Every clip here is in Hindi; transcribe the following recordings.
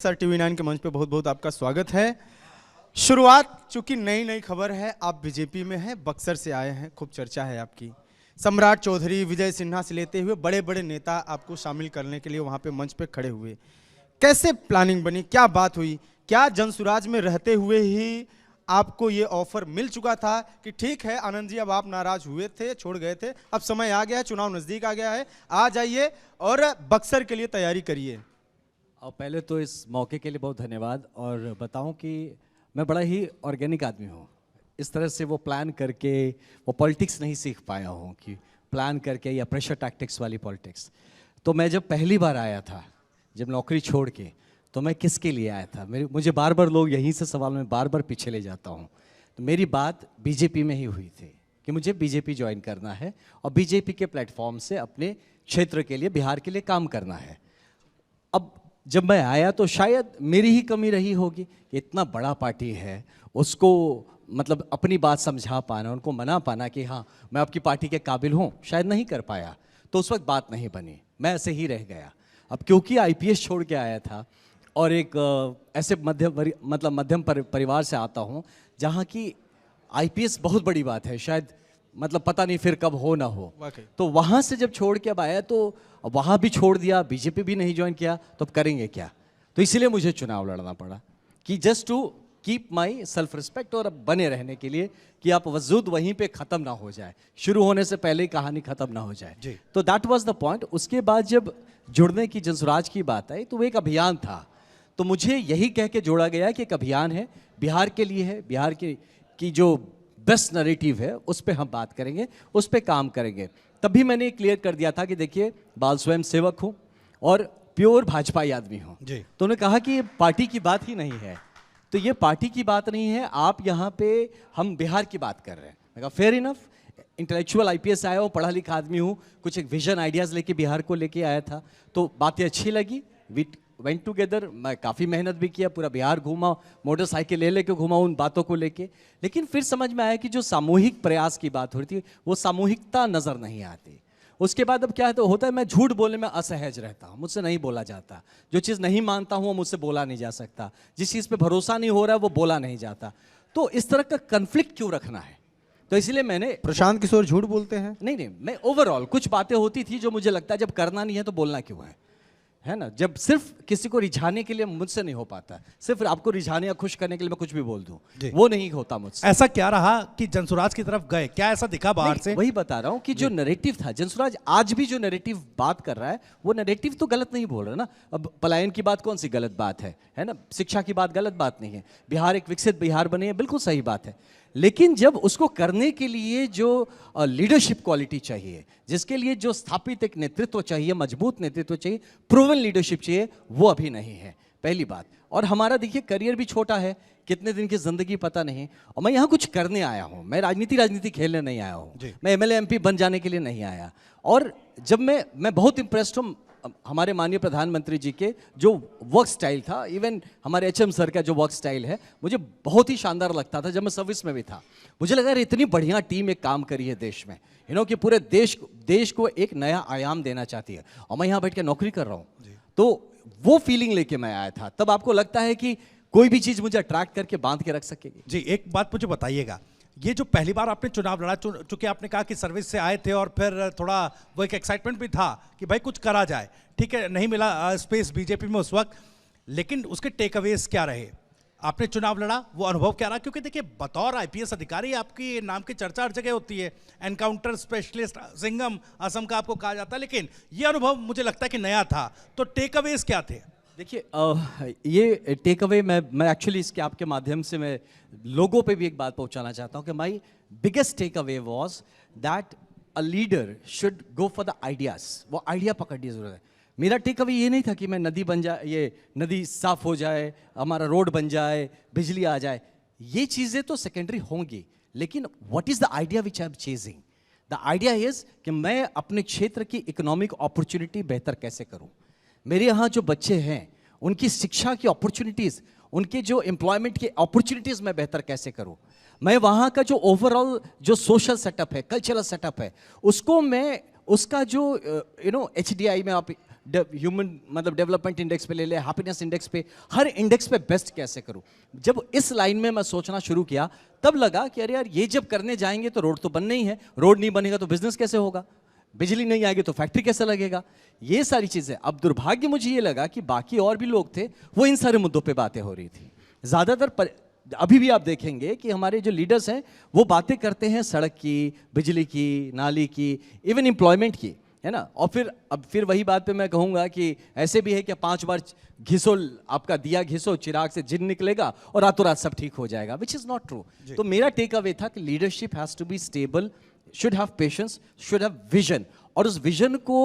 सर TV9 के मंच पे बहुत बहुत आपका स्वागत है। शुरुआत चूंकि नई खबर है, आप बीजेपी में हैं, बक्सर से आए हैं, खूब चर्चा है आपकी। सम्राट चौधरी, विजय सिन्हा से लेते हुए बड़े बड़े नेता आपको शामिल करने के लिए वहां पे मंच पे खड़े हुए। कैसे प्लानिंग बनी, क्या बात हुई? क्या जनसुराज में रहते हुए ही आपको ये ऑफर मिल चुका था कि ठीक है आनंद जी, अब आप नाराज हुए थे, छोड़ गए थे, अब समय आ गया है, चुनाव नजदीक आ गया है, आ जाइए और बक्सर के लिए तैयारी करिए? और पहले तो इस मौके के लिए बहुत धन्यवाद। और बताऊं कि मैं बड़ा ही ऑर्गेनिक आदमी हूं। इस तरह से वो प्लान करके वो पॉलिटिक्स नहीं सीख पाया हूं कि प्लान करके या प्रेशर टैक्टिक्स वाली पॉलिटिक्स। तो मैं जब पहली बार आया था, जब नौकरी छोड़ के, तो मैं किसके लिए आया था? मुझे बार बार लोग यहीं से सवाल में बार बार पीछे ले जाता हूँ। तो मेरी बात बीजेपी में ही हुई थी कि मुझे बीजेपी ज्वाइन करना है और बीजेपी के प्लेटफॉर्म से अपने क्षेत्र के लिए, बिहार के लिए काम करना है। अब जब मैं आया तो शायद मेरी ही कमी रही होगी कि इतना बड़ा पार्टी है, उसको मतलब अपनी बात समझा पाना, उनको मना पाना कि हाँ मैं आपकी पार्टी के काबिल हूँ, शायद नहीं कर पाया। तो उस वक्त बात नहीं बनी, मैं ऐसे ही रह गया। अब क्योंकि आईपीएस छोड़ के आया था और एक ऐसे मध्यम परिवार से आता हूँ जहाँ की आईपीएस बहुत बड़ी बात है, शायद मतलब पता नहीं फिर कब हो ना हो। तो वहाँ से जब छोड़ के अब आया तो वहाँ भी छोड़ दिया, बीजेपी भी नहीं ज्वाइन किया, तो अब करेंगे क्या? तो इसीलिए मुझे चुनाव लड़ना पड़ा कि just to keep my self respect और अब बने रहने के लिए कि आप वजूद वहीं पे ख़त्म ना हो जाए, शुरू होने से पहले ही कहानी ख़त्म ना हो जाए। तो दैट वाज द पॉइंट। उसके बाद जब जुड़ने की, जनसुराज की बात आई, तो वो एक अभियान था। तो मुझे यही कह के जोड़ा गया कि एक अभियान है, बिहार के लिए है, बिहार की जो बेस्ट नरेटिव है उस पर हम बात करेंगे, उस पर काम करेंगे। तभी मैंने क्लियर कर दिया था कि देखिए बाल स्वयं सेवक हूँ और प्योर भाजपाई आदमी हूँ। तो उन्होंने कहा कि ये पार्टी की बात ही नहीं है। तो ये पार्टी की बात नहीं है, आप यहाँ पे हम बिहार की बात कर रहे हैं। मैं कहा फेयर इनफ, इंटेलेक्चुअल आईपीएस आया हूँ, पढ़ा लिखा आदमी हूँ, कुछ एक विजन आइडियाज़ लेके बिहार को लेके आया था, तो बातें अच्छी लगी, वेंट टुगेदर। मैं काफ़ी मेहनत भी किया, पूरा बिहार घूमा, मोटरसाइकिल ले लेके घूमा उन बातों को लेके। लेकिन फिर समझ में आया कि जो सामूहिक प्रयास की बात हो रही थी वो सामूहिकता नज़र नहीं आती। उसके बाद अब क्या है, तो होता है मैं झूठ बोलने में असहज रहता हूँ, मुझसे नहीं बोला जाता। जो चीज़ नहीं मानता हूँ वो मुझसे बोला नहीं जा सकता, जिस चीज़ पे भरोसा नहीं हो रहा है वो बोला नहीं जाता। तो इस तरह का कन्फ्लिक्ट क्यों रखना है? तो इसलिए मैंने प्रशांत किशोर झूठ बोलते हैं? नहीं, मैं ओवरऑल कुछ बातें होती थी जो मुझे लगता है जब करना नहीं है तो बोलना क्यों है ना? जब सिर्फ किसी को रिझाने के लिए मुझसे नहीं हो पाता, सिर्फ आपको रिझाने या खुश करने के लिए मैं कुछ भी बोल दूं, वो नहीं होता मुझसे। ऐसा क्या रहा कि जनसुराज की तरफ गए? क्या ऐसा दिखा बाहर से? वही बता रहा हूं कि जो नैरेटिव था, जनसुराज आज भी जो नैरेटिव बात कर रहा है वो नैरेटिव तो गलत नहीं बोल रहा ना। अब पलायन की बात कौन सी गलत बात है ना? शिक्षा की बात गलत बात नहीं है, बिहार एक विकसित बिहार बने है, बिल्कुल सही बात है। लेकिन जब उसको करने के लिए जो लीडरशिप क्वालिटी चाहिए, जिसके लिए जो स्थापित एक नेतृत्व चाहिए, मजबूत नेतृत्व चाहिए, प्रूवन लीडरशिप चाहिए, वो अभी नहीं है, पहली बात। और हमारा देखिए करियर भी छोटा है, कितने दिन की जिंदगी पता नहीं, और मैं यहाँ कुछ करने आया हूँ, मैं राजनीति खेलने नहीं आया हूँ, मैं एमएलए एमपी बन जाने के लिए नहीं आया। और जब मैं बहुत इंप्रेस्ड हूँ हमारे माननीय प्रधानमंत्री जी के जो वर्क स्टाइल था, इवन हमारे एचएम सर का जो वर्क स्टाइल है, मुझे बहुत ही शानदार लगता था जब मैं सर्विस में भी था। मुझे लगा यार इतनी बढ़िया टीम एक काम करी है देश में, कि पूरे देश को एक नया आयाम देना चाहती है, और मैं यहाँ बैठ के नौकरी कर रहा हूँ। तो वो फीलिंग लेके मैं आया था। तब आपको लगता है कि कोई भी चीज़ मुझे अट्रैक्ट करके बांध के रख सकेगी। जी, एक बात मुझे बताइएगा, ये जो पहली बार आपने चुनाव लड़ा, चूंकि आपने कहा कि सर्विस से आए थे और फिर थोड़ा वो एक एक्साइटमेंट भी था कि भाई कुछ करा जाए, ठीक है, नहीं मिला स्पेस बीजेपी में उस वक्त, लेकिन उसके टेक अवेज क्या रहे? आपने चुनाव लड़ा, वो अनुभव क्या रहा? क्योंकि देखिए बतौर आईपीएस अधिकारी आपकी नाम की चर्चा हर जगह होती है, एनकाउंटर स्पेशलिस्ट सिंघम असम का आपको कहा जाता है, लेकिन ये अनुभव मुझे लगता है कि नया था। तो टेक अवेज क्या थे? देखिए ये टेक अवे मैं एक्चुअली इसके आपके माध्यम से मैं लोगों पे भी एक बात पहुंचाना चाहता हूं कि my biggest takeaway was that a leader should go for the ideas. वो आइडिया पकड़ने की जरूरत है। मेरा टेक अवे ये नहीं था कि मैं नदी बन जाए, ये नदी साफ हो जाए, हमारा रोड बन जाए, बिजली आ जाए, ये चीज़ें तो सेकेंडरी होंगी, लेकिन what is the idea which I am chasing? The idea is कि मैं अपने क्षेत्र की इकोनॉमिक अपॉर्चुनिटी बेहतर कैसे करूं। मेरे यहाँ जो बच्चे हैं उनकी शिक्षा की अपॉर्चुनिटीज़, उनके जो एम्प्लॉयमेंट की अपॉर्चुनिटीज़ मैं बेहतर कैसे करूं। मैं वहाँ का जो ओवरऑल जो सोशल सेटअप है, कल्चरल सेटअप है, उसको मैं उसका जो HDI में आप ह्यूमन मतलब डेवलपमेंट इंडेक्स पे ले ले, हैप्पीनेस इंडेक्स पे, हर इंडेक्स पे बेस्ट कैसे करूं। जब इस लाइन में मैं सोचना शुरू किया तब लगा कि अरे यार ये जब करने जाएंगे तो रोड तो बनना ही है, रोड नहीं बनेगा तो बिजनेस कैसे होगा, बिजली नहीं आएगी तो फैक्ट्री कैसे लगेगा, ये सारी चीजें। अब दुर्भाग्य मुझे ये लगा कि बाकी और भी लोग थे, वो इन सारे मुद्दों पे बातें हो रही थी ज्यादातर। अभी भी आप देखेंगे कि हमारे जो लीडर्स हैं वो बातें करते हैं सड़क की, बिजली की, नाली की, इवन एम्प्लॉयमेंट की, है ना। और फिर वही बात पे मैं कहूँगा कि ऐसे भी है कि 5 बार घिसो, आपका दिया घिसो, चिराग से जिन निकलेगा और रातों रात सब ठीक हो जाएगा, विच इज़ नॉट ट्रू। तो मेरा टेक अवे था कि leadership has to be stable, should have patience, should have vision, और उस विजन को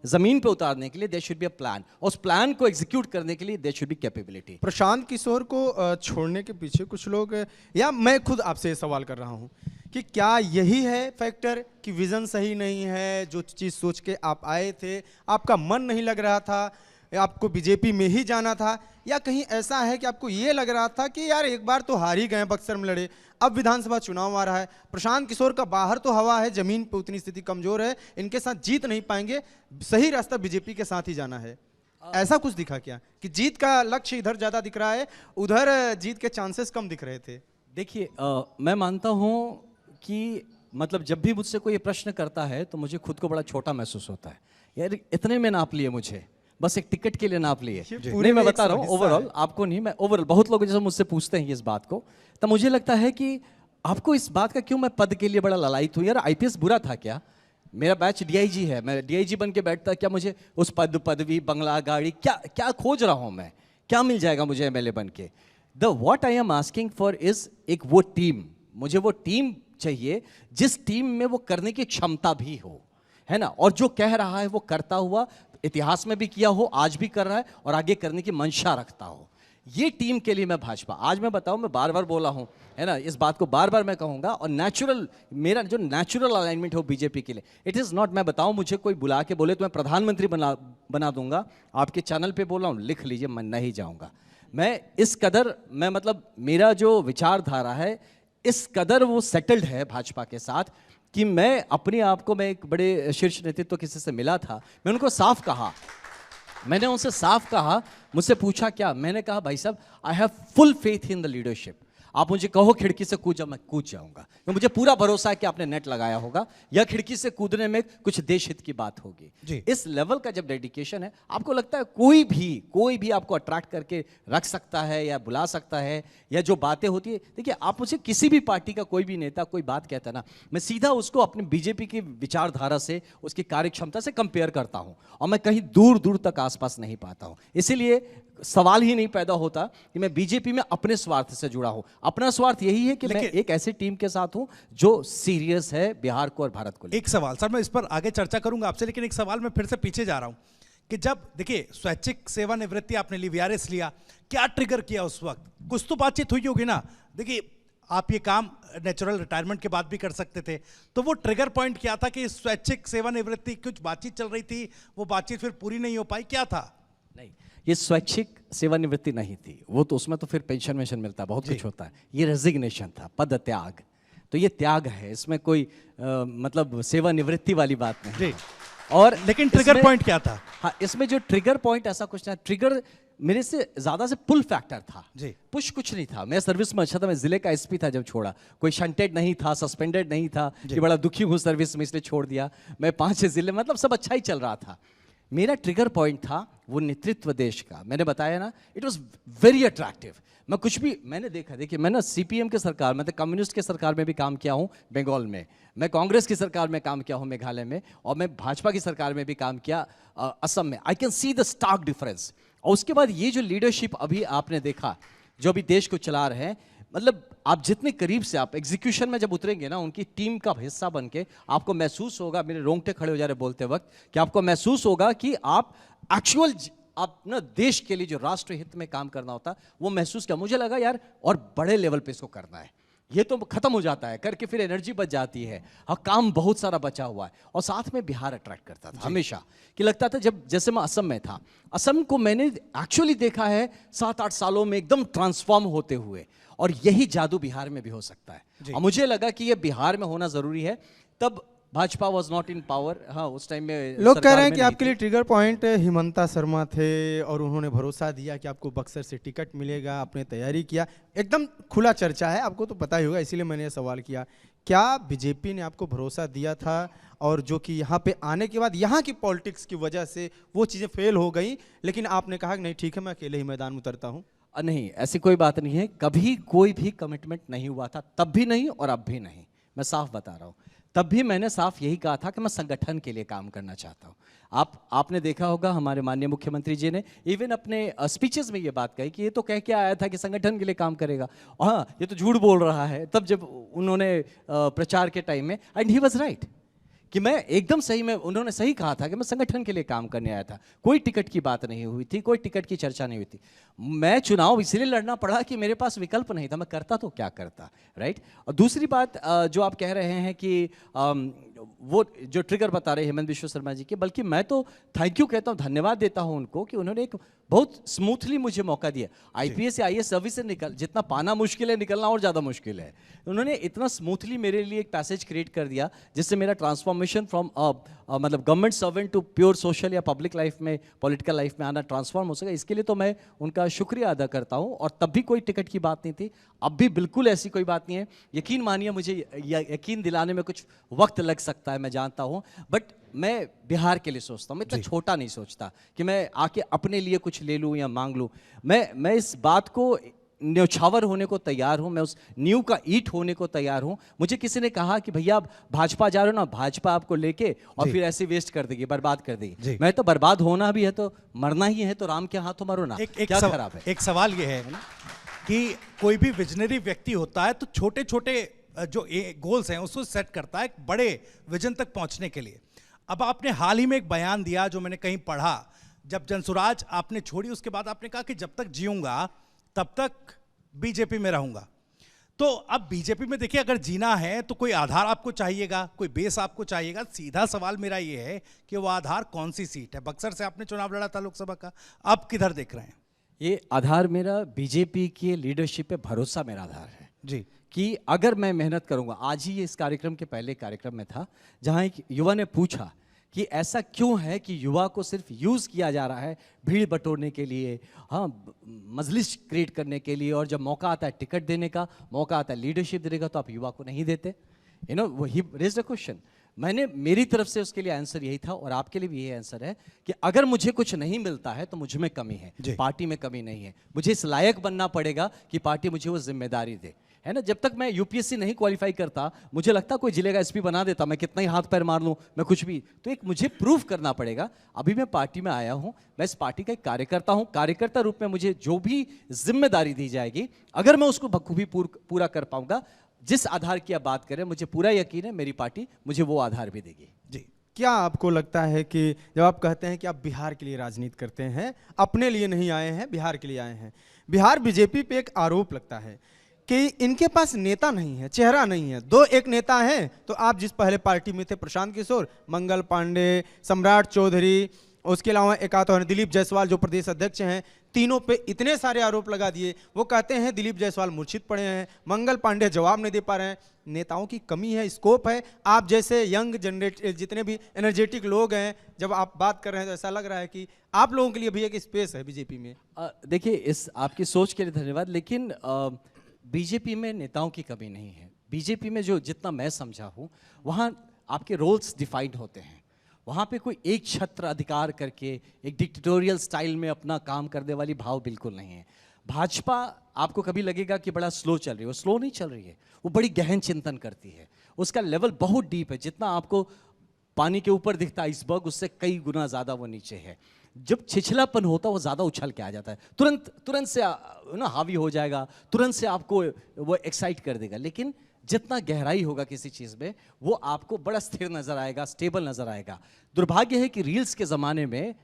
जमीन पे उतारने के लिए there should be a plan, और उस प्लान को एग्जीक्यूट करने के लिए there should be capability. Prashant Kishor को छोड़ने के पीछे कुछ लोग, या मैं खुद आपसे सवाल कर रहा हूँ कि क्या यही है फैक्टर कि विजन सही नहीं है, जो चीज़ सोच के आप आए थे आपका मन नहीं लग रहा था, आपको बीजेपी में ही जाना था, या कहीं ऐसा है कि आपको ये लग रहा था कि यार एक बार तो हार ही गए बक्सर में लड़े, अब विधानसभा चुनाव आ रहा है, प्रशांत किशोर का बाहर तो हवा है, जमीन पे उतनी स्थिति कमजोर है, इनके साथ जीत नहीं पाएंगे, सही रास्ता बीजेपी के साथ ही जाना है, ऐसा कुछ दिखा क्या कि जीत का लक्ष्य इधर ज्यादा दिख रहा है, उधर जीत के चांसेस कम दिख रहे थे? देखिए, मैं मानता हूँ कि मतलब जब भी मुझसे कोई ये प्रश्न करता है तो मुझे खुद को बड़ा छोटा महसूस होता है, यार इतने में नाप लिए मुझे, बस एक टिकट के लिए नाप लिए। नहीं, मैं बता रहा हूँ ओवरऑल, आपको नहीं, मैं ओवरऑल, बहुत लोग जैसे मुझसे पूछते हैं इस बात को, तब मुझे लगता है कि आपको इस बात का क्यों मैं पद के लिए बड़ा ललायित हूँ। यार आईपीएस बुरा था क्या? मेरा बैच डीआईजी है, मैं डीआईजी बन के बैठता, क्या मुझे उस पदवी, बंगला, गाड़ी, क्या क्या खोज रहा हूँ मैं, क्या मिल जाएगा मुझे एमएलए बन के? The what I am asking for is एक वो टीम, मुझे वो टीम चाहिए जिस टीम में वो करने की क्षमता भी हो, है ना, और जो कह रहा है वो करता हुआ, इतिहास में भी किया हो, आज भी कर रहा है और आगे करने की मंशा रखता हो, ये टीम के लिए मैं भाजपा। आज मैं बताऊं, मैं बार बार बोला हूं, है ना, इस बात को बार बार मैं कहूंगा, और नेचुरल, मेरा जो नेचुरल अलाइनमेंट हो बीजेपी के लिए, इट इज नॉट, मैं बताऊं मुझे कोई बुला के बोले तो मैं प्रधानमंत्री बना दूंगा, आपके चैनल पे बोल रहा हूं, लिख लीजिए, मैं नहीं जाऊंगा। मैं इस कदर, मैं मतलब मेरा जो विचारधारा है इस कदर वो सेटल्ड है भाजपा के साथ कि मैं अपने आप को, मैं एक बड़े शीर्ष नेतृत्व किसी से मिला था, मैं उनको साफ कहा, मैंने उनसे साफ कहा, मुझसे पूछा क्या, मैंने कहा भाई साहब, I have full faith in the leadership, आप मुझे कहो खिड़की से कूद जाओ, मैं कूद जाऊंगा, तो मुझे पूरा भरोसा है कि आपने नेट लगाया होगा, या खिड़की से कूदने में कुछ देश हित की बात होगी। इस लेवल का जब डेडिकेशन है, आपको लगता है कोई भी आपको अट्रैक्ट करके रख सकता है या बुला सकता है, या जो बातें होती है, देखिए आप मुझे किसी भी पार्टी का कोई भी नेता कोई बात कहता है ना, मैं सीधा उसको अपने बीजेपी की विचारधारा से, उसकी कार्यक्षमता से कंपेयर करता हूं, और मैं कहीं दूर दूर तक आसपास नहीं पाता हूं। इसीलिए सवाल ही नहीं पैदा होता कि मैं बीजेपी में अपने स्वार्थ से जुड़ा हूं। अपना स्वार्थ यही है कि मैं एक ऐसी टीम के साथ हूं जो सीरियस है बिहार को और भारत को। एक सवाल सर, मैं इस पर आगे चर्चा करूंगा आपसे, लेकिन एक सवाल मैं फिर से पीछे जा रहा हूं कि जब देखिए स्वैच्छिक सेवानिवृत्ति आपने ली, वीआरएस लिया, क्या ट्रिगर किया उस वक्त? कुछ तो बातचीत हुई होगी ना। देखिए आप ये काम नेचुरल रिटायरमेंट के बाद भी कर सकते थे, तो वो ट्रिगर पॉइंट क्या था कि स्वैच्छिक सेवानिवृत्ति, कुछ बातचीत चल रही थी, वो बातचीत फिर पूरी नहीं हो पाई, क्या था? नहीं, ये स्वैच्छिक सेवानिवृत्ति नहीं थी, वो तो उसमें तो फिर पेंशन वेंशन मिलता है, बहुत कुछ होता है, ये रेजिग्नेशन था, पद त्याग, तो ये त्याग है, इसमें कोई मतलब सेवानिवृत्ति वाली बात नहीं। और लेकिन ट्रिगर पॉइंट क्या था? हाँ, इसमें जो ट्रिगर पॉइंट ऐसा कुछ था, ट्रिगर मेरे से ज्यादा से पुल फैक्टर था जी, पुश कुछ नहीं था। मैं सर्विस में अच्छा था, मैं जिले का एसपी था जब छोड़ा, कोई शंटेड नहीं था, सस्पेंडेड नहीं था कि बड़ा दुखी हूँ सर्विस में इसलिए छोड़ दिया, मैं 5-6 जिले, मतलब सब अच्छा ही चल रहा था। मेरा ट्रिगर पॉइंट था वो नेतृत्व देश का, मैंने बताया ना, इट वॉज वेरी अट्रैक्टिव। मैं कुछ भी मैंने देखा, देखिए मैं ना सीपीएम के सरकार में, कम्युनिस्ट के सरकार में भी काम किया हूँ बंगाल में, मैं कांग्रेस की सरकार में काम किया हूँ मेघालय में, और मैं भाजपा की सरकार में भी काम किया असम में। I can see the stark difference. और उसके बाद ये जो लीडरशिप अभी आपने देखा, जो अभी देश को चला रहे हैं, मतलब आप जितने करीब से आप एग्जीक्यूशन में जब उतरेंगे ना, उनकी टीम का हिस्सा बन के, आपको महसूस होगा, मेरे रोंगटे खड़े हो जा रहे बोलते वक्त, कि आपको महसूस होगा कि आप एक्चुअल, आप ना देश के लिए जो राष्ट्र हित में काम करना होता, वो महसूस किया। मुझे लगा यार और बड़े लेवल पे इसको करना है, ये तो खत्म हो जाता है करके, फिर एनर्जी बच जाती है, हाँ काम बहुत सारा बचा हुआ है। और साथ में बिहार अट्रैक्ट करता था हमेशा, कि लगता था जब, जैसे मैं असम में था, असम को मैंने एक्चुअली देखा है 7-8 सालों में एकदम ट्रांसफॉर्म होते हुए, और यही जादू बिहार में भी हो सकता है। और मुझे लगा कि ये बिहार में होना जरूरी है। तब Bhajpa was not in power. हाँ, उस टाइम में लोग कह सरकार रहे हैं में कि नहीं आपके लिए ट्रिगर पॉइंट हिमंता शर्मा थे और उन्होंने भरोसा दिया कि आपको बक्सर से टिकट मिलेगा, आपने तैयारी किया, एकदम खुला चर्चा है, आपको तो पता ही होगा, इसीलिए मैंने ये सवाल किया। क्या बीजेपी ने आपको भरोसा दिया था और जो कि यहाँ पे आने के बाद यहाँ की पॉलिटिक्स की वजह से वो चीज़ें फेल हो गई, लेकिन आपने कहा कि नहीं ठीक है मैं अकेले ही मैदान में उतरता हूँ? नहीं, ऐसी कोई बात नहीं है। कभी कोई भी कमिटमेंट नहीं हुआ था, तब भी नहीं और अब भी नहीं। मैं साफ बता रहा हूँ, तब भी मैंने साफ यही कहा था कि मैं संगठन के लिए काम करना चाहता हूँ। आपने देखा होगा हमारे माननीय मुख्यमंत्री जी ने इवन अपने स्पीचेस में ये बात कही कि ये तो कह के आया था कि संगठन के लिए काम करेगा, हाँ ये तो झूठ बोल रहा है। तब जब उन्होंने प्रचार के टाइम में, एंड ही वाज राइट कि मैं एकदम सही में, उन्होंने सही कहा था कि मैं संगठन के लिए काम करने आया था। कोई टिकट की बात नहीं हुई थी, कोई टिकट की चर्चा नहीं हुई थी। मैं चुनाव इसलिए लड़ना पड़ा कि मेरे पास विकल्प नहीं था, मैं करता तो क्या करता, राइट। और दूसरी बात जो आप कह रहे हैं कि वो जो ट्रिगर बता रहे हेमंत बिश्व शर्मा जी के, बल्कि मैं तो थैंक यू कहता हूँ, धन्यवाद देता हूँ उनको कि उन्होंने एक बहुत स्मूथली मुझे मौका दिया। आईपीएस या आईएएस सर्विस से जितना पाना मुश्किल है, निकलना और ज़्यादा मुश्किल है। उन्होंने इतना स्मूथली मेरे लिए एक पैसेज क्रिएट कर दिया जिससे मेरा ट्रांसफॉर्मेशन फ्रॉम मतलब government servant to pure social या पब्लिक लाइफ में, पॉलिटिकल लाइफ में आना ट्रांसफॉर्म हो सका। इसके लिए तो मैं उनका शुक्रिया अदा करता हूँ। और तब भी कोई टिकट की बात नहीं थी, अब भी बिल्कुल ऐसी कोई बात नहीं है। यकीन मानिए, मुझे यकीन दिलाने में कुछ वक्त लग सकता है, मैं जानता हूँ, बट मैं बिहार के लिए सोचता हूँ। मैं इतना छोटा नहीं सोचता कि मैं आके अपने लिए कुछ ले लूँ या मांग लूँ। मैं इस बात को न्यौछावर होने को तैयार हूँ, मैं उस नींव का ईंट होने को तैयार हूँ। मुझे किसी ने कहा कि भैया आप भाजपा जा रहे हो ना, भाजपा आपको लेके और फिर ऐसे वेस्ट कर देगी, बर्बाद कर देगी। मैं तो बर्बाद होना भी है तो मरना ही है, तो राम के हाथों मरो ना, क्या खराब है। एक सवाल ये है कि कोई भी विजनरी व्यक्ति होता है तो छोटे छोटे जो गोल्स हैं उसको सेट करता है एक बड़े विजन तक पहुंचने के लिए। अब आपने हाल ही में एक बयान दिया जो मैंने कहीं पढ़ा, जब जनसुराज आपने छोड़ी उसके बाद आपने कहा कि जब तक जीऊंगा तब तक बीजेपी में रहूंगा। तो अब बीजेपी में देखिए, अगर जीना है तो कोई आधार आपको चाहिएगा, कोई बेस आपको चाहिएगा। सीधा सवाल मेरा ये है कि वो आधार कौन सी सीट है? बक्सर से आपने चुनाव लड़ा था लोकसभा का, अब किधर देख रहे हैं? ये आधार मेरा बीजेपी के लीडरशिप पे भरोसा मेरा आधार है जी, कि अगर मैं मेहनत करूंगा। आज ही इस कार्यक्रम के पहले कार्यक्रम में था जहां एक युवा ने पूछा कि ऐसा क्यों है कि युवा को सिर्फ यूज़ किया जा रहा है भीड़ बटोरने के लिए, हाँ मजलिस क्रिएट करने के लिए, और जब मौका आता है टिकट देने का, मौका आता है लीडरशिप देने का, तो आप युवा को नहीं देते। You know, he raised a question. मैंने मेरी तरफ से उसके लिए आंसर यही था और आपके लिए भी यही आंसर है कि अगर मुझे कुछ नहीं मिलता है तो मुझ में कमी है, पार्टी में कमी नहीं है। मुझे इस लायक बनना पड़ेगा कि पार्टी मुझे वो जिम्मेदारी दे, है ना। जब तक मैं यूपीएससी नहीं क्वालिफाई करता, मुझे लगता कोई जिले का एसपी बना देता, मैं कितना ही हाथ पैर मार लूँ, मैं कुछ भी, तो एक मुझे प्रूफ करना पड़ेगा। अभी मैं पार्टी में आया हूँ, मैं इस पार्टी का एक कार्यकर्ता हूँ। कार्यकर्ता रूप में मुझे जो भी जिम्मेदारी दी जाएगी, अगर मैं उसको बखूबी पूरा कर पाऊंगा, जिस आधार की आप बात करें, मुझे पूरा यकीन है मेरी पार्टी मुझे वो आधार भी देगी। जी, क्या आपको लगता है कि जब आप कहते हैं कि आप बिहार के लिए राजनीति करते हैं, अपने लिए नहीं आए हैं, बिहार के लिए आए हैं, बिहार बीजेपी पे एक आरोप लगता है कि इनके पास नेता नहीं है, चेहरा नहीं है। दो एक नेता हैं, तो आप जिस पहले पार्टी में थे, प्रशांत किशोर, मंगल पांडे, सम्राट चौधरी, उसके अलावा एक आता है दिलीप जायसवाल जो प्रदेश अध्यक्ष हैं, तीनों पे इतने सारे आरोप लगा दिए। वो कहते हैं दिलीप जायसवाल मूर्छित पड़े हैं, मंगल पांडे जवाब नहीं दे पा रहे हैं। नेताओं की कमी है, स्कोप है। आप जैसे यंग जनरेट जितने भी एनर्जेटिक लोग हैं, जब आप बात कर रहे हैं तो ऐसा लग रहा है कि आप लोगों के लिए भी एक स्पेस है बीजेपी में। देखिए, इस आपकी सोच के लिए धन्यवाद, लेकिन बीजेपी में नेताओं की कमी नहीं है। बीजेपी में जो जितना मैं समझा हूँ, वहाँ आपके रोल्स डिफाइंड होते हैं। वहाँ पे कोई एक छत्र अधिकार करके एक डिक्टेटोरियल स्टाइल में अपना काम करने वाली भाव बिल्कुल नहीं है। भाजपा आपको कभी लगेगा कि बड़ा स्लो चल रही है, वो स्लो नहीं चल रही है, वो बड़ी गहन चिंतन करती है। उसका लेवल बहुत डीप है। जितना आपको पानी के ऊपर दिखता है आइसबर्ग, उससे कई गुना ज़्यादा वो नीचे है। जब छिछलापन होता है वो ज़्यादा उछल के आ जाता है, तुरंत से ना हावी हो जाएगा, तुरंत से आपको वो एक्साइट कर देगा। लेकिन जितना गहराई होगा किसी चीज़ में, वो आपको बड़ा स्थिर नज़र आएगा, स्टेबल नज़र आएगा। दुर्भाग्य है कि रील्स के ज़माने में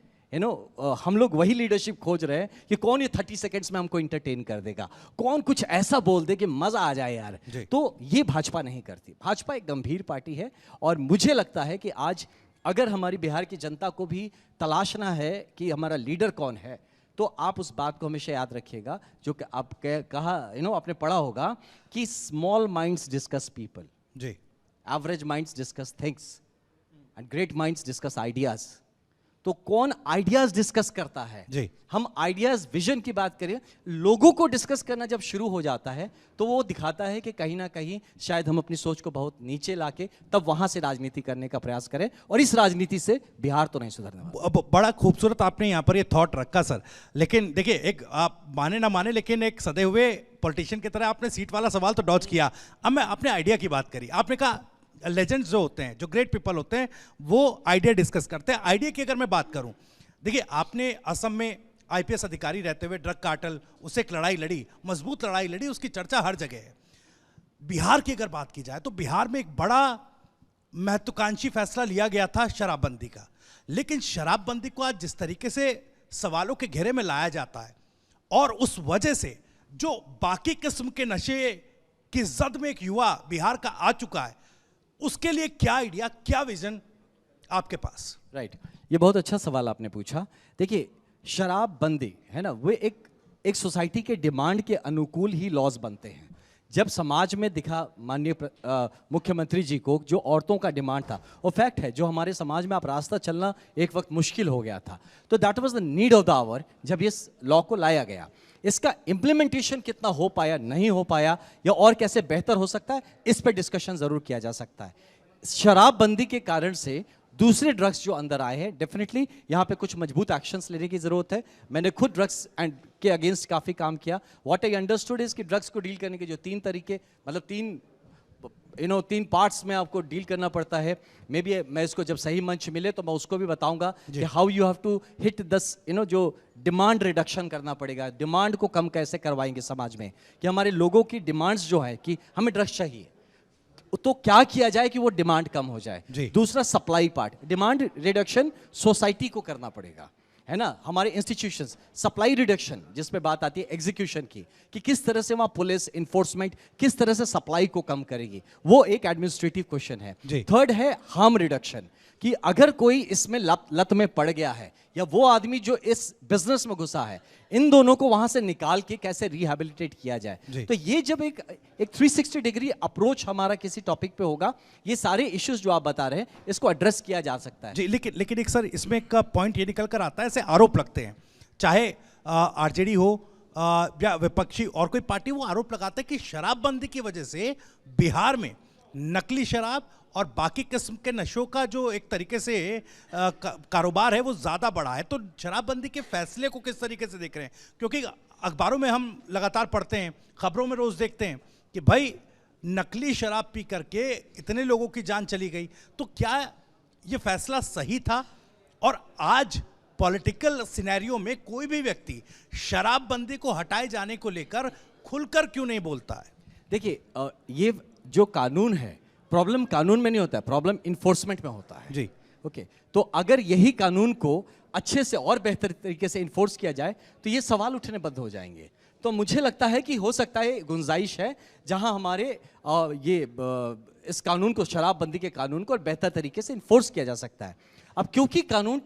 हम लोग वही लीडरशिप खोज रहे हैं कि कौन ये 30 सेकंड्स में हमको इंटरटेन कर देगा, कौन कुछ ऐसा बोल दे कि मज़ा आ जाए यार। तो ये भाजपा नहीं करती। भाजपा एक गंभीर पार्टी है और मुझे लगता है कि आज अगर हमारी बिहार की जनता को भी तलाशना है कि हमारा लीडर कौन है, तो आप उस बात को हमेशा याद रखिएगा जो कि आप कहा आपने पढ़ा होगा कि स्मॉल माइंड्स डिस्कस पीपल। जी, average minds discuss things and great minds discuss ideas. तो कौन आइडियाज डिस्कस करता है? जी। हम आइडियाज विजन की बात करें, लोगों को डिस्कस करना जब शुरू हो जाता है तो वो दिखाता है कि कहीं ना कहीं शायद हम अपनी सोच को बहुत नीचे लाके तब वहां से राजनीति करने का प्रयास करें, और इस राजनीति से बिहार तो नहीं सुधरने वाला। बड़ा खूबसूरत आपने यहाँ पर ये थॉट रखा सर। लेकिन देखिए, एक आप माने ना माने, लेकिन एक सदे हुए पॉलिटिशियन की तरह आपने सीट वाला सवाल तो डॉज किया। अब मैं अपने आइडिया की बात करी। आपने कहा लेजेंड्स जो होते हैं, जो ग्रेट पीपल होते हैं, वो आइडिया डिस्कस करते हैं। आइडिया की अगर मैं बात करूं, देखिए आपने असम में आईपीएस अधिकारी रहते हुए ड्रग कार्टेल, उससे एक लड़ाई लड़ी, मजबूत लड़ाई लड़ी, उसकी चर्चा हर जगह है। बिहार की अगर बात की जाए तो बिहार में एक बड़ा महत्वाकांक्षी फैसला लिया गया था शराबबंदी का। लेकिन शराबबंदी को आज जिस तरीके से सवालों के घेरे में लाया जाता है, और उस वजह से जो बाकी किस्म के नशे की जद में एक युवा बिहार का आ चुका है, उसके लिए क्या आइडिया, क्या विजन आपके पास? राइट, ये बहुत अच्छा सवाल आपने पूछा। देखिए, शराबबंदी है ना, वो एक सोसाइटी के डिमांड के अनुकूल ही लॉज बनते हैं। जब समाज में दिखा माननीय मुख्यमंत्री जी को जो औरतों का डिमांड था, वो फैक्ट है, जो हमारे समाज में आप रास्ता चलना एक वक्त मुश्किल हो गया था, तो that was the need of the hour जब ये लॉ को लाया गया। इसका इम्प्लीमेंटेशन कितना हो पाया, नहीं हो पाया, या और कैसे बेहतर हो सकता है, इस पर डिस्कशन जरूर किया जा सकता है। शराबबंदी के कारण से दूसरे ड्रग्स जो अंदर आए हैं, डेफिनेटली यहाँ पे कुछ मजबूत एक्शंस लेने की जरूरत है। मैंने खुद ड्रग्स एंड के अगेंस्ट काफी काम किया। व्हाट आई अंडरस्टूड इज कि ड्रग्स को डील करने के जो 3 तरीके, मतलब 3 पार्ट्स में आपको डील करना पड़ता है। मे बी मैं इसको जब सही मंच मिले तो मैं उसको भी बताऊंगा कि how you have to hit दस जो डिमांड रिडक्शन करना पड़ेगा। डिमांड को कम कैसे करवाएंगे समाज में, कि हमारे लोगों की डिमांड्स जो है कि हमें ड्रग्स चाहिए, तो क्या किया जाए कि वो डिमांड कम हो जाए। दूसरा supply part, demand reduction society को करना पड़ेगा, है ना, हमारे इंस्टीट्यूशंस। सप्लाई रिडक्शन जिसमें बात आती है एग्जीक्यूशन की, कि किस तरह से वहाँ पुलिस इन्फोर्समेंट किस तरह से सप्लाई को कम करेगी, वो एक एडमिनिस्ट्रेटिव क्वेश्चन है। थर्ड है हार्म रिडक्शन, कि अगर कोई इसमें लत में पड़ गया है, या वो आदमी जो इस बिजनेस में घुसा है, इन दोनों को वहां से निकाल के कैसे रिहैबिलिटेट किया जाए। तो ये जब एक 360 डिग्री अप्रोच हमारा किसी टॉपिक पे होगा, ये सारे इश्यूज जो आप बता रहे हैं, इसको एड्रेस किया जा सकता है। जी, लेकिन एक सर इसमें एक पॉइंट ये निकल कर आता है, ऐसे आरोप लगते हैं, चाहे आरजेडी हो या विपक्षी और कोई पार्टी, वो आरोप लगाता है कि शराबबंदी की वजह से बिहार में नकली शराब और बाकी किस्म के नशों का जो एक तरीके से कारोबार है, वो ज़्यादा बढ़ा है। तो शराबबंदी के फैसले को किस तरीके से देख रहे हैं? क्योंकि अखबारों में हम लगातार पढ़ते हैं, खबरों में रोज़ देखते हैं कि भाई नकली शराब पी करके इतने लोगों की जान चली गई। तो क्या ये फैसला सही था? और आज पॉलिटिकल सिनेरियो में कोई भी व्यक्ति शराबबंदी को हटाए जाने को लेकर खुलकर क्यों नहीं बोलता है? देखिए, ये जो कानून है, प्रॉब्लम कानून में नहीं होता है, प्रॉब्लम इन्फोर्समेंट में होता है। जी, ओके, तो अगर यही कानून को अच्छे से और बेहतर तरीके से इन्फोर्स किया जाए तो ये सवाल उठने बंद हो जाएंगे। तो मुझे लगता है कि हो सकता है गुंजाइश है जहां हमारे इस कानून को, शराबबंदी के कानून को, और बेहतर तरीके से इन्फोर्स किया जा सकता है। अब क्योंकि कानून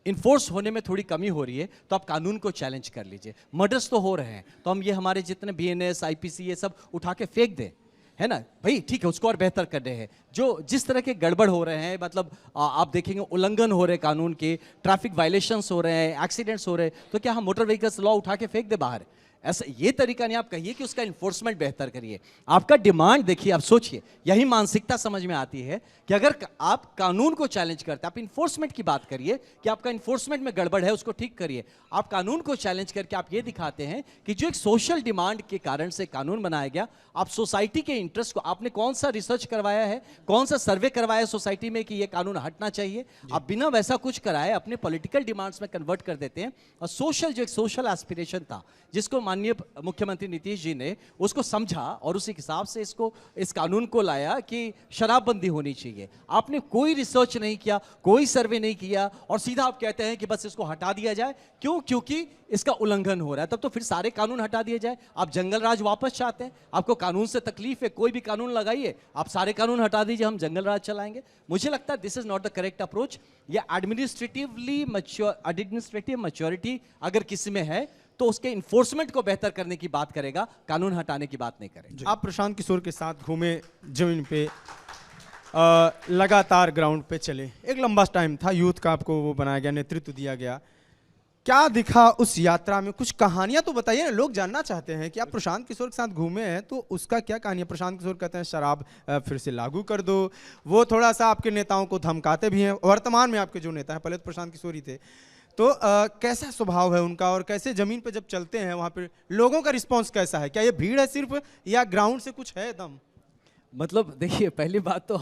इन्फोर्स होने में थोड़ी कमी हो रही है, तो आप कानून को चैलेंज कर लीजिए। मर्डर्स तो हो रहे हैं, तो हम ये हमारे जितने बीएनएस, आईपीसी, ये सब उठा के फेंक दें, है ना भाई, ठीक है, उसको और बेहतर कर रहे हैं। जो जिस तरह के गड़बड़ हो रहे हैं, मतलब आप देखेंगे उल्लंघन हो रहे हैं कानून के, ट्रैफिक वायलेशंस हो रहे हैं, एक्सीडेंट्स हो रहे हैं, तो क्या हम मोटर व्हीकल्स लॉ उठा के फेंक दे बाहर? ऐसा ये तरीका नहीं। आप कहिए कि उसका इन्फोर्समेंट बेहतर करिए। आपका डिमांड देखिए, आप सोचिए, यही मानसिकता समझ में आती है कि अगर आप कानून को चैलेंज करते हैं, आप इन्फोर्समेंट की बात करिए कि आपका इन्फोर्समेंट में गड़बड़ है, उसको ठीक करिए। आप कानून को चैलेंज करके आप ये दिखाते हैं कि जो एक सोशल डिमांड के कारण से कानून बनाया गया, आप सोसाइटी के इंटरेस्ट को, आपने कौन सा रिसर्च करवाया है, कौन सा सर्वे करवाया है सोसाइटी में कि ये कानून हटना चाहिए? आप बिना वैसा कुछ कराए अपने पॉलिटिकल डिमांड्स में कन्वर्ट कर देते हैं। और सोशल, जो एक सोशल एस्पिरेशन था, जिसको माननीय मुख्यमंत्री नीतीश जी ने उसको समझा और उसी हिसाब से इस कानून को लाया कि शराबबंदी होनी चाहिए। आपने कोई रिसर्च नहीं किया, कोई सर्वे नहीं किया, और सीधा आप कहते हैं कि बस इसको हटा दिया जाए। क्यों? क्योंकि इसका उल्लंघन हो रहा है। तब तो फिर सारे कानून हटा दिए जाए। आप जंगल राज वापस चाहते हैं, आपको कानून से तकलीफ है, कोई भी कानून लगाइए, आप सारे कानून हटा दीजिए, हम जंगल राज चलाएंगे। मुझे लगता है this is not the correct approach. या एडमिनिस्ट्रेटिव मैच्योरिटी अगर किसी में है तो उसके इन्फोर्समेंट को बेहतर करने की बात करेगा, कानून हटाने की बात नहीं करेगा। आप प्रशांत किशोर के साथ घूमे जमीन पे, लगातार ग्राउंड पे चले, एक लंबा टाइम था, यूथ का आपको वो बनाया गया, नेतृत्व दिया गया, क्या दिखा उस यात्रा में? कुछ कहानियां तो बताइए ना, लोग जानना चाहते हैं कि आप प्रशांत किशोर के साथ घूमे हैं तो उसका क्या कहानी है? प्रशांत किशोर कहते हैं शराब फिर से लागू कर दो, वो थोड़ा सा आपके नेताओं को धमकाते भी हैं, वर्तमान में आपके जो नेता हैं, पहले तो प्रशांत किशोर ही थे, तो कैसा स्वभाव है उनका और कैसे जमीन पर जब चलते हैं वहाँ पर लोगों का रिस्पॉन्स कैसा है? क्या ये भीड़ है सिर्फ या ग्राउंड से कुछ है दम? मतलब देखिए, पहली बात तो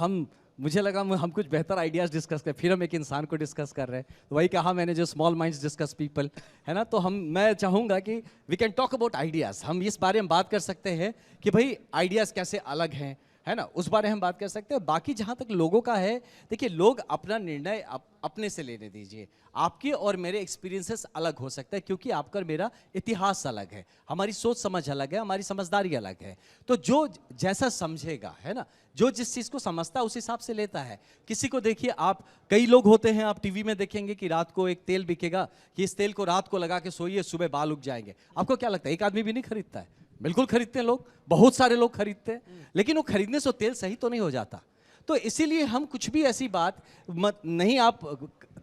मुझे लगा हम कुछ बेहतर आइडियाज़ डिस्कस करें, फिर हम एक इंसान को डिस्कस कर रहे हैं, तो वही कहा मैंने, जो स्मॉल माइंड्स डिस्कस पीपल, है ना। तो मैं चाहूँगा कि we can talk about ideas, हम इस बारे में बात कर सकते हैं कि भाई आइडियाज़ कैसे अलग हैं, है ना, उस बारे में हम बात कर सकते हैं। बाकी जहाँ तक लोगों का है, देखिए लोग अपना निर्णय अपने से लेने दीजिए। आपके और मेरे एक्सपीरियंसेस अलग हो सकते हैं, क्योंकि आपका और मेरा इतिहास अलग है, हमारी सोच समझ अलग है, हमारी समझदारी अलग है। तो जो जैसा समझेगा, है ना, जो जिस चीज़ को समझता है उस हिसाब से लेता है। किसी को देखिए, आप कई लोग होते हैं, आप टीवी में देखेंगे कि रात को एक तेल बिकेगा कि इस तेल को रात को लगा के सोइए, सुबह बाल उग जाएंगे। आपको क्या लगता है? एक आदमी भी नहीं खरीदता है? बिल्कुल खरीदते हैं लोग, बहुत सारे लोग खरीदते हैं, लेकिन वो खरीदने से तेल सही तो नहीं हो जाता। तो इसीलिए हम कुछ भी ऐसी बात नहीं आप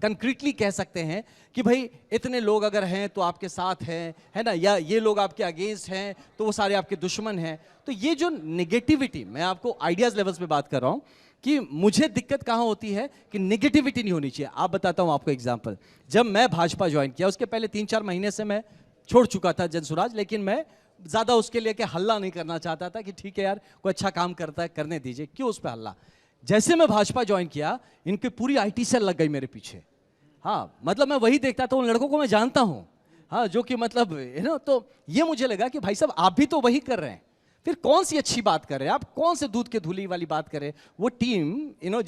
कंक्रीटली कह सकते हैं कि भाई इतने लोग अगर हैं तो आपके साथ हैं, है ना, या ये लोग आपके अगेंस्ट हैं तो वो सारे आपके दुश्मन हैं। तो ये जो नेगेटिविटी, मैं आपको आइडियाज लेवल्स पे बात कर रहा हूँ कि मुझे दिक्कत कहाँ होती है कि नेगेटिविटी नहीं होनी चाहिए। आप बताता हूँ आपको एग्जाम्पल, जब मैं भाजपा ज्वाइन किया उसके पहले 3-4 महीने से मैं छोड़ चुका था जनसुराज, लेकिन मैं ज़्यादा उसके लिए हल्ला नहीं करना चाहता था कि ठीक है यार कोई अच्छा काम करता है करने दीजिए, क्यों उस पर हल्ला। जैसे मैं भाजपा ज्वाइन किया, इनकी पूरी आईटी सेल लग गई मेरे पीछे। हाँ, मतलब मैं वही देखता था, उन लड़कों को मैं जानता हूँ, हाँ, जो कि मतलब है ना, तो ये मुझे लगा कि भाई साहब आप भी तो वही कर रहे हैं, फिर कौन सी अच्छी बात कर रहे हैं आप, कौन से दूध के धुली वाली बात कर रहे हैं। वो टीम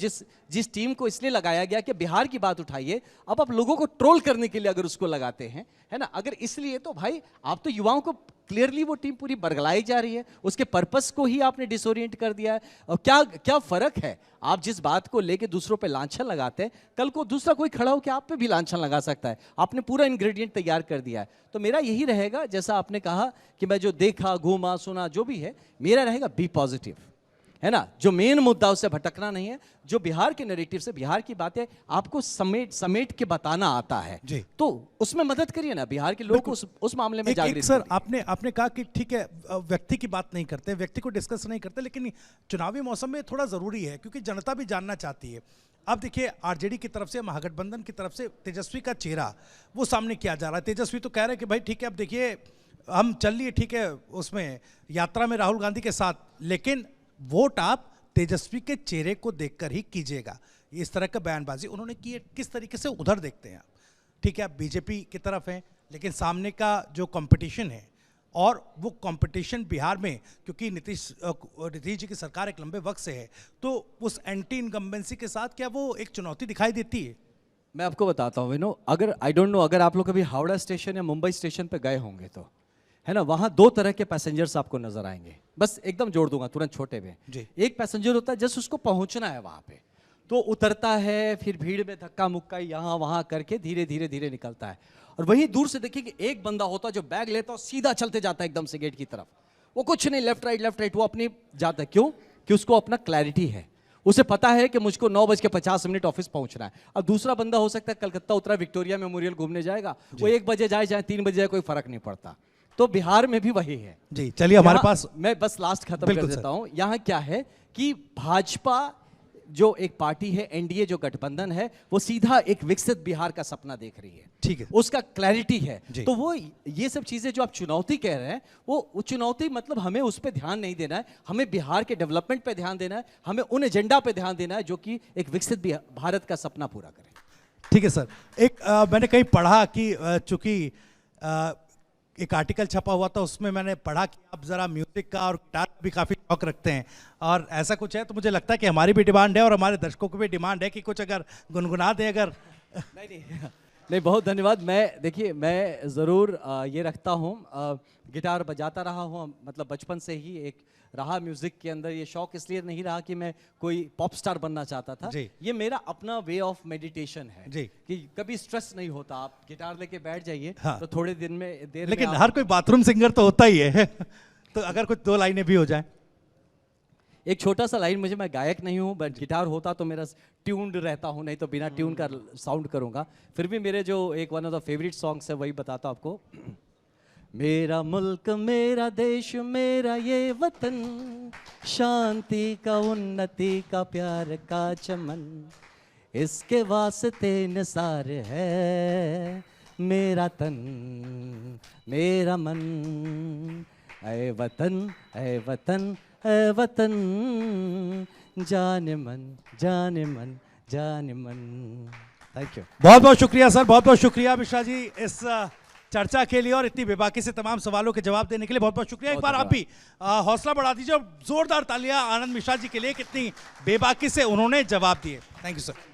जिस टीम को इसलिए लगाया गया कि बिहार की बात उठाइए, अब आप लोगों को ट्रोल करने के लिए अगर उसको लगाते हैं, है ना, अगर इसलिए, तो भाई आप तो युवाओं को क्लियरली वो टीम पूरी बरगलाई जा रही है, उसके पर्पस को ही आपने डिसोरिएंट कर दिया है। और क्या फर्क है, आप जिस बात को लेके दूसरों पे लांछन लगाते हैं, कल को दूसरा कोई खड़ा होकर आप पे भी लांछन लगा सकता है। आपने पूरा इंग्रेडिएंट तैयार कर दिया है। तो मेरा यही रहेगा, जैसा आपने कहा कि मैं जो देखा, घूमा, सुना, जो भी है, मेरा रहेगा बी पॉजिटिव, है ना, जो मेन मुद्दा उससे भटकना नहीं है, जो बिहार के नैरेटिव से, बिहार की बातें आपको समेट के बताना आता है, तो उसमें मदद करिए ना, बिहार के लोग उस मामले में जागृत। सर आपने कहा कि ठीक है व्यक्ति की बात नहीं करते, व्यक्ति को डिस्कस नहीं करते, लेकिन चुनावी मौसम में थोड़ा जरूरी है क्योंकि जनता भी जानना चाहती है। अब देखिए आरजेडी की तरफ से, महागठबंधन की तरफ से तेजस्वी का चेहरा वो सामने किया जा रहा है। तेजस्वी तो कह रहे हैं कि भाई ठीक है, अब देखिए हम चल लिए, ठीक है, उसमें यात्रा में राहुल गांधी के साथ, लेकिन वोट आप तेजस्वी के चेहरे को देखकर ही कीजिएगा। इस तरह का बयानबाजी उन्होंने की है। किस तरीके से उधर देखते हैं आप? ठीक है, आप बीजेपी की तरफ हैं, लेकिन सामने का जो कंपटीशन है, और वो कंपटीशन बिहार में, क्योंकि नीतीश जी की सरकार एक लंबे वक्त से है, तो उस एंटी इनकम्बेंसी के साथ क्या वो एक चुनौती दिखाई देती है? मैं आपको बताता हूँ, अगर आई डोंट नो, अगर आप लोग कभी हावड़ा स्टेशन या मुंबई स्टेशन पे गए होंगे तो, है ना, वहाँ 2 तरह के पैसेंजर्स आपको नजर आएंगे। बस एकदम जोड़ दूंगा तुरंत छोटे में। एक पैसेंजर होता है जस्ट उसको पहुंचना है वहाँ पे, तो उतरता है, फिर भीड़ में धक्का मुक्का यहाँ वहाँ करके धीरे धीरे धीरे निकलता है। और वहीं दूर से देखिए कि एक बंदा होता है जो बैग लेता है, सीधा चलते जाता है एकदम से गेट की तरफ, वो कुछ नहीं लेफ्ट राइट, वो अपनी जाता है। क्यों? कि उसको अपना क्लैरिटी है, उसे पता है कि मुझको 9:50 ऑफिस पहुंचना है। अब दूसरा बंदा हो सकता है कलकत्ता उतरा, विक्टोरिया मेमोरियल घूमने जाएगा, वो 1 बजे जाए 3 बजे जाए, कोई फर्क नहीं पड़ता। तो बिहार में भी वही है जी। चलिए हमारे पास, मैं बस लास्ट खत्म कर देता हूं। यहाँ क्या है कि भाजपा जो एक पार्टी है, एनडीए जो गठबंधन है, वो सीधा एक विकसित बिहार का सपना देख रही है, ठीक है, उसका क्लैरिटी है। तो वो ये सब चीजें जो आप चुनौती कह रहे हैं, वो चुनौती मतलब हमें उस पर ध्यान नहीं देना है, हमें बिहार के डेवलपमेंट पे ध्यान देना है, हमें उन एजेंडा पे ध्यान देना है जो कि एक विकसित भारत का सपना पूरा करे। ठीक है सर। एक मैंने कहीं पढ़ा कि चूंकि एक आर्टिकल छपा हुआ था, उसमें मैंने पढ़ा कि आप ज़रा म्यूजिक का और गिटार का भी काफ़ी शौक रखते हैं, और ऐसा कुछ है तो मुझे लगता है कि हमारी भी डिमांड है और हमारे दर्शकों की भी डिमांड है कि कुछ अगर गुनगुना दें। अगर नहीं, बहुत धन्यवाद। देखिए मैं ज़रूर ये रखता हूँ, गिटार बजाता रहा हूँ, मतलब बचपन से ही एक रहा म्यूज़िक के अंदर। ये शौक इसलिए नहीं रहा कि मैं कोई पॉप स्टार बनना चाहता था, ये मेरा अपना वे ऑफ मेडिटेशन है जी। कि कभी स्ट्रेस नहीं होता, आप गिटार लेके बैठ जाइए, हाँ। तो थोड़े दिन में देर लेकिन हर कोई बाथरूम सिंगर तो होता ही है तो अगर कुछ 2 लाइनें भी हो जाए। एक छोटा सा लाइन, मुझे, मैं गायक नहीं हूँ, बट गिटार होता तो मेरा ट्यून्ड रहता हूँ, नहीं तो बिना ट्यून का साउंड करूँगा। फिर भी मेरे जो एक one of the favourite songs है वही बताता हूँ आपको। मेरा मुल्क मेरा देश मेरा ये वतन, शांति का उन्नति का प्यार का चमन, इसके वास्ते निसार है मेरा तन मेरा मन। ऐ वतन ऐ वतन ऐ वतन, जाने मन जाने मन जाने मन। Thank you. बहुत बहुत शुक्रिया सर, बहुत बहुत शुक्रिया मिश्रा जी इस चर्चा के लिए और इतनी बेबाकी से तमाम सवालों के जवाब देने के लिए बहुत बहुत शुक्रिया। एक बार आप भी हौसला बढ़ा दीजिए और जोरदार तालियां आनंद मिश्रा जी के लिए, कितनी बेबाकी से उन्होंने जवाब दिए। Thank you sir.